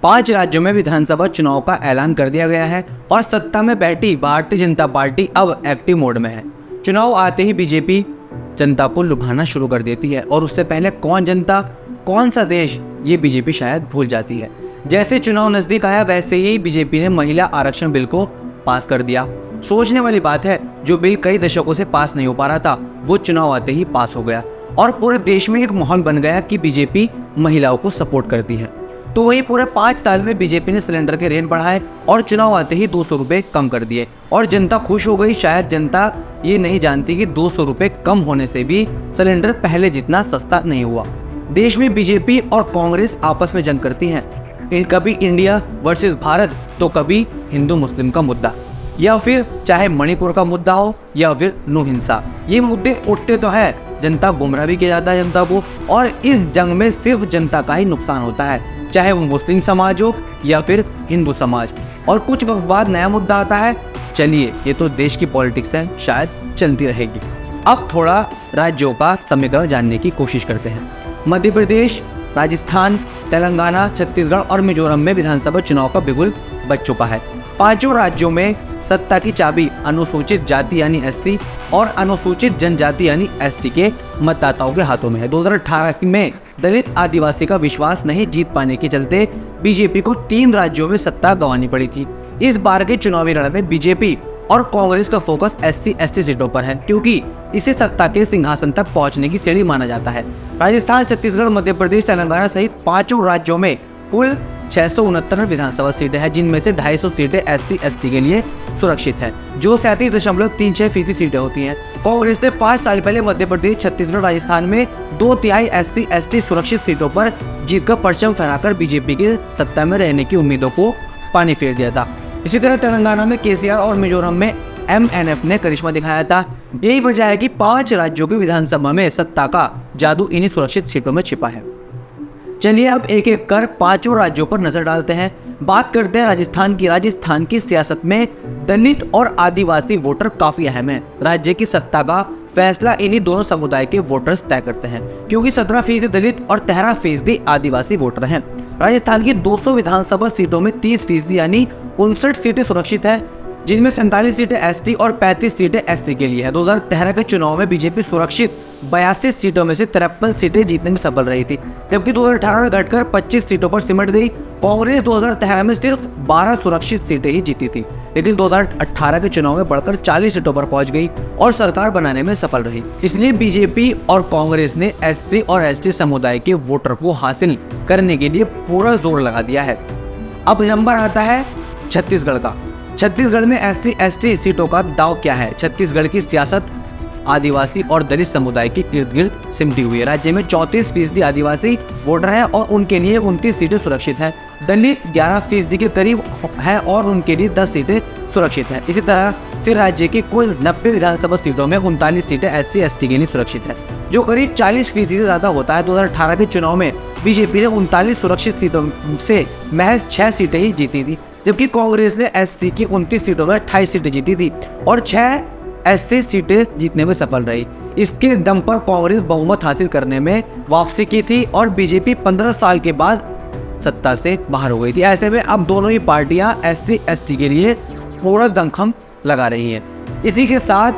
5 राज्यों में विधानसभा चुनाव का ऐलान कर दिया गया है और सत्ता में बैठी भारतीय जनता पार्टी अब एक्टिव मोड में है। चुनाव आते ही बीजेपी जनता को लुभाना शुरू कर देती है और उससे पहले कौन जनता कौन सा देश ये बीजेपी शायद भूल जाती है। जैसे चुनाव नजदीक आया वैसे ही बीजेपी ने महिला आरक्षण बिल को पास कर दिया। सोचने वाली बात है, जो बिल कई दशकों से पास नहीं हो पा रहा था वो चुनाव आते ही पास हो गया और पूरे देश में एक माहौल बन गया कि बीजेपी महिलाओं को सपोर्ट करती है। तो वही पूरे 5 साल में बीजेपी ने सिलेंडर के रेट बढ़ाए और चुनाव आते ही 200 रुपये कम कर दिए और जनता खुश हो गई। शायद जनता ये नहीं जानती कि 200 रुपये कम होने से भी सिलेंडर पहले जितना सस्ता नहीं हुआ। देश में बीजेपी और कांग्रेस आपस में जंग करती हैं, कभी इंडिया वर्सेस भारत तो कभी हिंदू मुस्लिम का मुद्दा, या फिर चाहे मणिपुर का मुद्दा हो या फिर नो हिंसा, ये मुद्दे उठते तो है। जनता गुमराह भी किया जाता है जनता को, और इस जंग में सिर्फ जनता का ही नुकसान होता है, चाहे वो मुस्लिम समाज हो या फिर हिंदू समाज। और कुछ वक्त बाद नया मुद्दा आता है। चलिए, ये तो देश की पॉलिटिक्स है, शायद चलती रहेगी। अब थोड़ा राज्यों का समीकरण जानने की कोशिश करते हैं। मध्य प्रदेश, राजस्थान, तेलंगाना, छत्तीसगढ़ और मिजोरम में विधानसभा चुनाव का बिगुल बज चुका है। 5 राज्यों में सत्ता की चाबी अनुसूचित जाति यानी SC और अनुसूचित जनजाति यानी ST के मतदाताओं के हाथों में है। 2018 में दलित आदिवासी का विश्वास नहीं जीत पाने के चलते बीजेपी को 3 राज्यों में सत्ता गंवानी पड़ी थी। इस बार के चुनावी रण में बीजेपी और कांग्रेस का फोकस SC/ST सीटों पर है, क्योंकि इसे सत्ता के सिंहासन तक पहुंचने की सीढ़ी माना जाता है। राजस्थान, छत्तीसगढ़, मध्य प्रदेश, तेलंगाना सहित 5 राज्यों में कुल 669 विधानसभा सीटें हैं, जिनमें से 250 सीटें SC/ST के लिए सुरक्षित है, जो 37.36% सीटें होती हैं। कांग्रेस ने 5 साल पहले मध्य प्रदेश, छत्तीसगढ़, राजस्थान में 2/3 SC/ST सुरक्षित सीटों पर जीतकर परचम फहराकर बीजेपी के सत्ता में रहने की उम्मीदों को पानी फेर दिया था। इसी तरह तेलंगाना में KCR और मिजोरम में MNF ने करिश्मा दिखाया था। यही वजह है कि 5 राज्यों की विधानसभा में सत्ता का जादू इन्हीं सुरक्षित सीटों में छिपा है। चलिए अब एक एक कर 5 राज्यों पर नजर डालते हैं। बात करते हैं राजस्थान की। राजस्थान की सियासत में दलित और आदिवासी वोटर काफी अहम है। राज्य की सत्ता का फैसला इन्हीं दोनों समुदाय के वोटर्स तय करते हैं, क्योंकि 17% दलित और 13% आदिवासी वोटर हैं। राजस्थान की 200 विधानसभा सीटों में 30% यानी 59 सीटें सुरक्षित है, जिनमें 47 सीटें ST और 35 सीटें SC के लिए है। 2013 के चुनाव में बीजेपी सुरक्षित 82 सीटों में से 53 सीटें जीतने में सफल रही थी, जबकि 2018 में घटकर 25 सीटों पर सिमट गई। कांग्रेस 2013 में सिर्फ 12 सुरक्षित सीटें ही जीती थी, लेकिन 2018 के चुनाव में बढ़कर 40 सीटों पर पहुंच गई और सरकार बनाने में सफल रही। इसलिए बीजेपी और कांग्रेस ने SC और ST समुदाय के वोटर को हासिल करने के लिए पूरा जोर लगा दिया है। अब नंबर आता है छत्तीसगढ़ का। छत्तीसगढ़ में SC/ST सीटों का दाव क्या है? छत्तीसगढ़ की सियासत आदिवासी और दलित समुदाय के इर्द गिर्द सिमटी हुई है। राज्य में 34% आदिवासी वोटर हैं और उनके लिए 29 सीटें सुरक्षित हैं। दलित 11% के करीब हैं और उनके लिए 10 सीटें सुरक्षित हैं। इसी तरह से राज्य की कुल 90 विधानसभा सीटों में 39 सीटें SC/ST के लिए सुरक्षित हैं, जो करीब 40% से ज्यादा होता है। 2018 के चुनाव में बीजेपी ने 39 सुरक्षित सीटों से महज 6 सीटें ही जीती थी, जबकि कांग्रेस ने SC की 29 सीटों में 28 सीटें जीती थी और 6 SC सीटें जीतने में सफल रही। इसके दम पर कांग्रेस बहुमत हासिल करने में वापसी की थी और बीजेपी 15 साल के बाद सत्ता से बाहर हो गई थी। ऐसे में अब दोनों ही पार्टियां SC/ST के लिए पूरा दमखम लगा रही हैं। इसी के साथ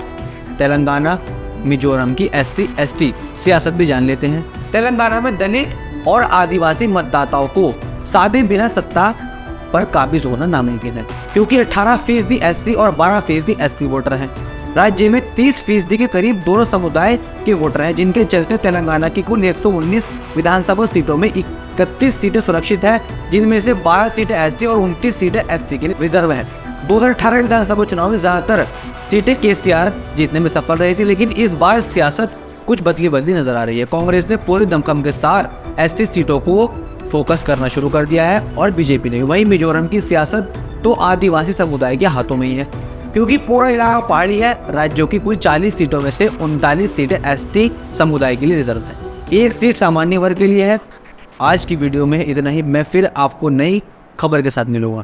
तेलंगाना, मिजोरम की SC/ST सियासत भी जान लेते हैं। तेलंगाना में दलित और आदिवासी मतदाताओं को साधे बिना सत्ता पर काबिज होना नामुमकिन है, क्योंकि 18% SC और 12% SC वोटर हैं। राज्य में 30% के करीब दोनों समुदाय के वोटर हैं, जिनके चलते तेलंगाना की कुल 119 विधानसभा सीटों में 31 सीटें सुरक्षित है, जिनमें से 12 सीटें ST और 29 सीटें SC के लिए रिजर्व है। 2018 विधानसभा चुनाव में ज्यादातर सीटें KCR जीतने में सफल रही थी, लेकिन इस बार सियासत कुछ बदली बदली नजर आ रही है। कांग्रेस ने पूरे दमखम के साथ SC सीटों को फोकस करना शुरू कर दिया है और बीजेपी ने। वहीं मिजोरम की सियासत तो आदिवासी समुदाय के हाथों में ही है, क्योंकि पूरा इलाका पहाड़ी है। राज्यों की कुल 40 सीटों में से 39 सीटें ST समुदाय के लिए रिजर्व है, 1 सीट सामान्य वर्ग के लिए है। आज की वीडियो में इतना ही। मैं फिर आपको नई खबर के साथ मिलूंगा।